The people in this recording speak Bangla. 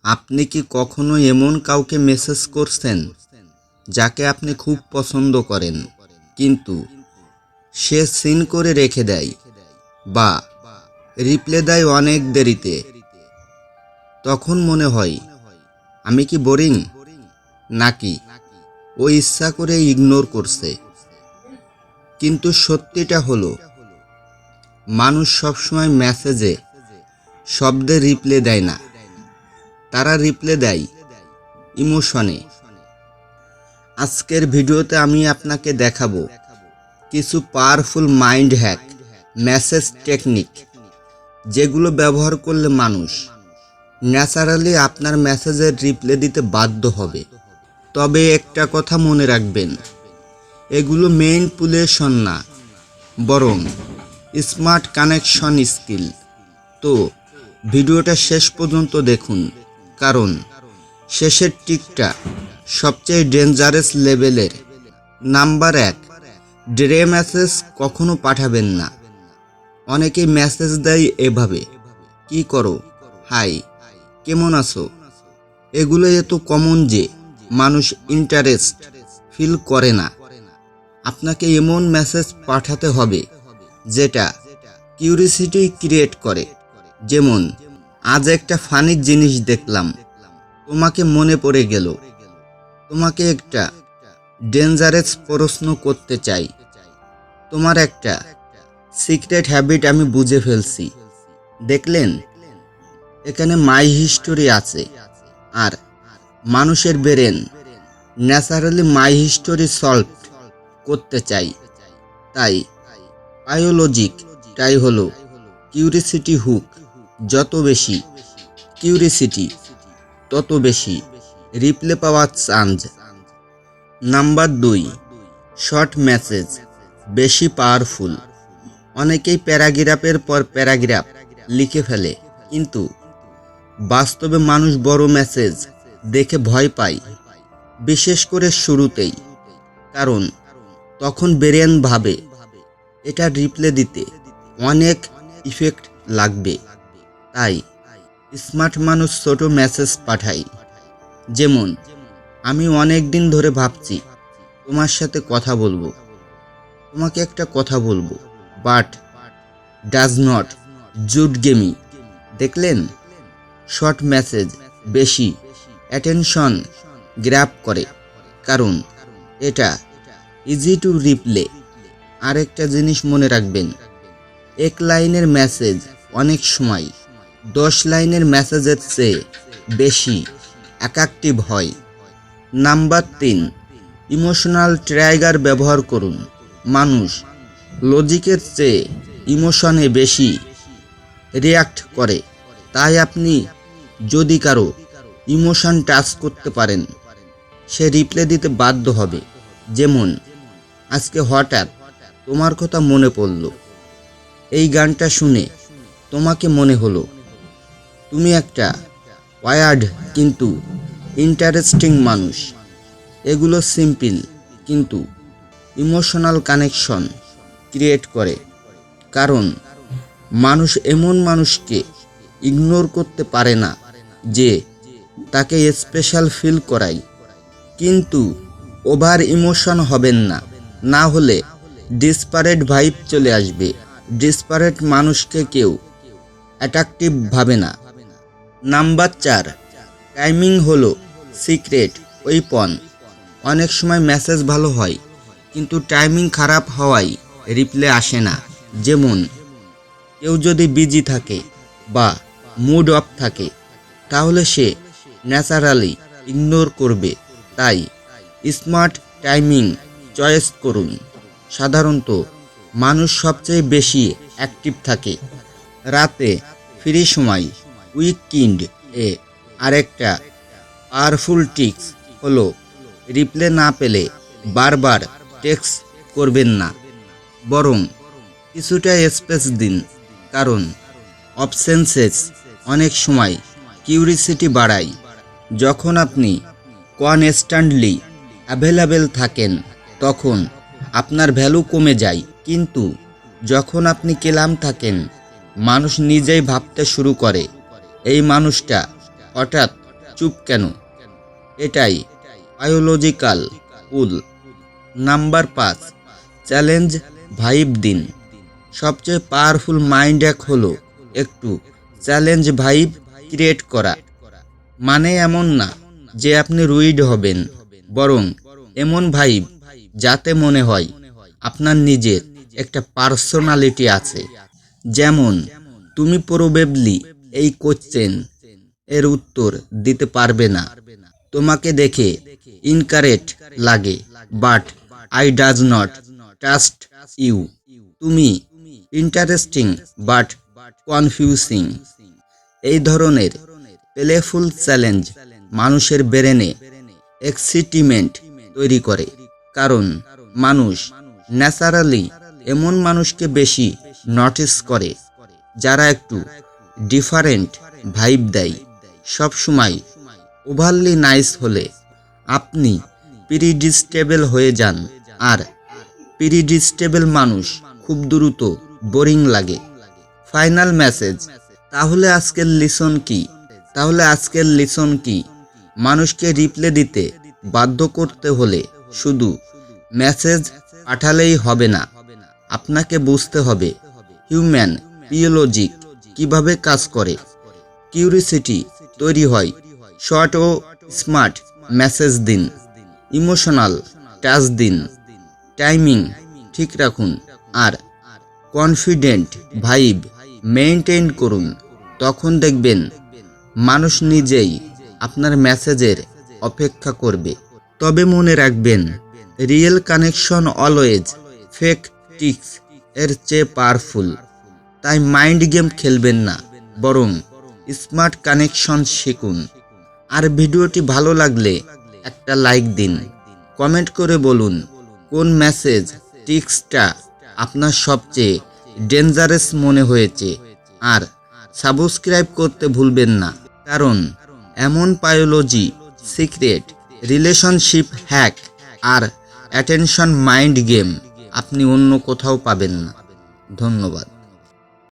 আপনি কি কখনো এমন কাউকে মেসেজ করছেন যাকে আপনি খুব পছন্দ করেন, কিন্তু সে সিন করে রেখে দেয় বা রিপ্লে দেয় অনেক দেরিতে? তখন মনে হয়, আমি কি বোরিং, নাকি ও ইচ্ছা করে ইগনোর করছে? কিন্তু সত্যিটা হলো, মানুষ সবসময় মেসেজে শব্দে রিপ্লে দেয় না, তারা রিপ্লে দেয় ইমোশনে। আজকের ভিডিওতে আমি আপনাকে দেখাবো কিছু powerful mind hack, message technique, যেগুলো ব্যবহার করলে মানুষ ন্যাচারালি আপনার মেসেজের রিপ্লে দিতে বাধ্য হবে। তবে একটা কথা মনে রাখবেন, এগুলো ম্যানিপুলেশন না, বরং স্মার্ট কানেকশন স্কিল। তো ভিডিওটা শেষ পর্যন্ত দেখুন, কারণ শেষের টিকটা সবচেয়ে ডেঞ্জারাস লেভেলের। নাম্বার 1, ড্রে মেসেজ কখনো পাঠাবেন না। অনেকেই মেসেজ দেয় এভাবে, কি করো, হাই, কেমন আছো? এগুলো এত কমন যে মানুষ ইন্টারেস্ট ফিল করে না। আপনাকে এমন মেসেজ পাঠাতে হবে যেটা কিউরিসিটি ক্রিয়েট করে। যেমন, আজ একটা ফানি জিনিস দেখলাম, তোমাকে মনে পড়ে গেল। তোমাকে একটা ডেঞ্জারাস প্রশ্ন করতে চাই, তোমার একটা সিক্রেট হ্যাবিট আমি বুঝে ফেলছি। দেখলেন, এখানে মাই হিস্টোরি আছে, আর মানুষের ব্রেন ন্যাচারালি মাই হিস্টোরি সলভ করতে চাই। তাই বায়োলজিকটাই হলো কিউরিসিটি হুক। যত বেশি কিউরিসিটি, তত বেশি রিপ্লে পাওয়ার চান্স। নাম্বার 2, শর্ট মেসেজ বেশি পাওয়ারফুল। অনেকেই প্যারাগ্রাফের পর প্যারাগ্রাফ লিখে ফেলে, কিন্তু বাস্তবে মানুষ বড় মেসেজ দেখে ভয় পায়, বিশেষ করে শুরুতেই। কারণ তখন ব্রেন ভাবে এটা রিপ্লে দিতে অনেক ইফেক্ট লাগবে। তাই স্মার্ট মানুষ ছোট মেসেজ পাঠায়, যেমন, আমি অনেক দিন ধরে ভাবছি তোমার সাথে কথা বলবো, তোমাকে একটা কথা বলবো, বাট ডাজ নট জুড গেমি। দেখলেন, শর্ট মেসেজ বেশি অ্যাটেনশন গ্র্যাব করে, কারণ এটা ইজি টু রিপ্লে। আরেকটা জিনিস মনে রাখবেন, এক লাইনের মেসেজ অনেক সময় 10 লাইনের মেসেজের চেয়ে বেশি অ্যাট্রাকটিভ হয়। নাম্বার 3, ইমোশনাল ট্রাইগার ব্যবহার করুন। মানুষ লজিকের চেয়ে ইমোশনে বেশি রিয়াক্ট করে। তাই আপনি যদি কারো ইমোশন টাচ করতে পারেন, সে রিপ্লে দিতে বাধ্য হবে। যেমন, আজকে হঠাৎ তোমার কথা মনে পড়ল, এই গানটা শুনে তোমাকে মনে হলো। তুমি একটা ওয়ার্ড কিন্তু ইন্টারেস্টিং মানুষ। এগুলো সিম্পল কিন্তু ইমোশনাল কানেকশন ক্রিয়েট করে, কারণ মানুষ এমন মানুষকে ইগনোর করতে পারে না যে তাকে স্পেশাল ফিল করায়। কিন্তু ওভার ইমোশন হবেন না, না হলে ডিসপারেট ভাইব চলে আসবে। ডিসপারেট মানুষকে কেউ অ্যাট্রাকটিভ ভাবে না। নাম্বার 4, টাইমিং হলো সিক্রেট ওয়েপন। অনেক সময় মেসেজ ভালো হয়, কিন্তু টাইমিং খারাপ হওয়ায় রিপ্লে আসে না। যেমন, কেউ যদি বিজি থাকে বা মুড অফ থাকে, তাহলে সে ন্যাচারালি ইগনোর করবে। তাই স্মার্ট টাইমিং চয়েস করুন। সাধারণত মানুষ সবচেয়ে বেশি অ্যাক্টিভ থাকে রাতে, ফ্রি সময়, উইকেন্ড এ। আরেকটা পাওয়ারফুল টিপস হলো, রিপ্লে না পেলে বারবার টেক্সট করবেন না, বরং কিছুটা স্পেস দিন। কারণ অবসেন্সেস অনেক সময় কিউরিসিটি বাড়ায়। যখন আপনি কনস্ট্যান্টলি অ্যাভেলেবেল থাকেন, তখন আপনার ভ্যালু কমে যায়। কিন্তু যখন আপনি কেলাম থাকেন, মানুষ নিজেই ভাবতে শুরু করে, এই মানুষটা হঠাৎ চুপ কেন? এটাই বায়োলজিক্যাল পুল। নাম্বার 5, চ্যালেঞ্জ ভাইব দিন। সবচেয়ে পাওয়ারফুল মাইন্ড হ্যাক হলো একটু চ্যালেঞ্জ ভাইব ক্রিয়েট করা। মানে এমন না যে আপনি রুইড হবেন, বরং এমন ভাইব যাতে মনে হয় আপনার নিজের একটা পার্সোনালিটি আছে। যেমন, তুমি প্রবেবলি এই কোশ্চেন এর উত্তর দিতে পারবে না, তোমাকে দেখে ইনকারেক্ট লাগে, but I does not trust you. তুমি ইন্টারেস্টিং বাট কনফিউজিং। এই ধরনের প্লেফুল চ্যালেঞ্জ মানুষের ব্রেনে এক্সাইটমেন্ট তৈরি করে, কারণ মানুষ ন্যাচারালি এমন মানুষকে বেশি নোটিস করে যারা একটু ডিফারেন্ট ভাইব দেয়। সবসময় ওভারলি নাইস হলে আপনি প্রিডিস্টেবল হয়ে যান, আর প্রিডিস্টেবল মানুষ খুব দ্রুত বোরিং লাগে। ফাইনাল মেসেজ, তাহলে আজকের লিসন কি? মানুষকে রিপ্লে দিতে বাধ্য করতে হলে শুধু মেসেজ পাঠালেই হবে না, আপনাকে বুঝতে হবে হিউম্যান বিয়োলজি কিভাবে কাজ করে। কিউরিসিটি তৈরি হয়, শর্ট ও স্মার্ট মেসেজ দিন, ইমোশনাল টাচ দিন, টাইমিং ঠিক রাখুন, আর কনফিডেন্ট ভাইব মেইনটেইন করুন। তখন দেখবেন মানুষ নিজেই আপনার মেসেজের অপেক্ষা করবে। তবে মনে রাখবেন, real connection always fake ticks এর চেয়ে পাওয়ারফুল। তাই মাইন্ড গেম খেলবেন না, বরং স্মার্ট কানেকশন শিখুন। আর ভিডিওটি ভালো লাগলে একটা লাইক দিন, কমেন্ট করে বলুন কোন মেসেজ টিক্সটা আপনার সবচেয়ে ডেঞ্জারাস মনে হয়েছে। আর সাবস্ক্রাইব করতে ভুলবেন না, কারণ এমন বায়োলজি, সিক্রেট, রিলেশনশিপ হ্যাক আর অ্যাটেনশন মাইন্ড গেম আপনি অন্য কোথাও পাবেন না। ধন্যবাদ।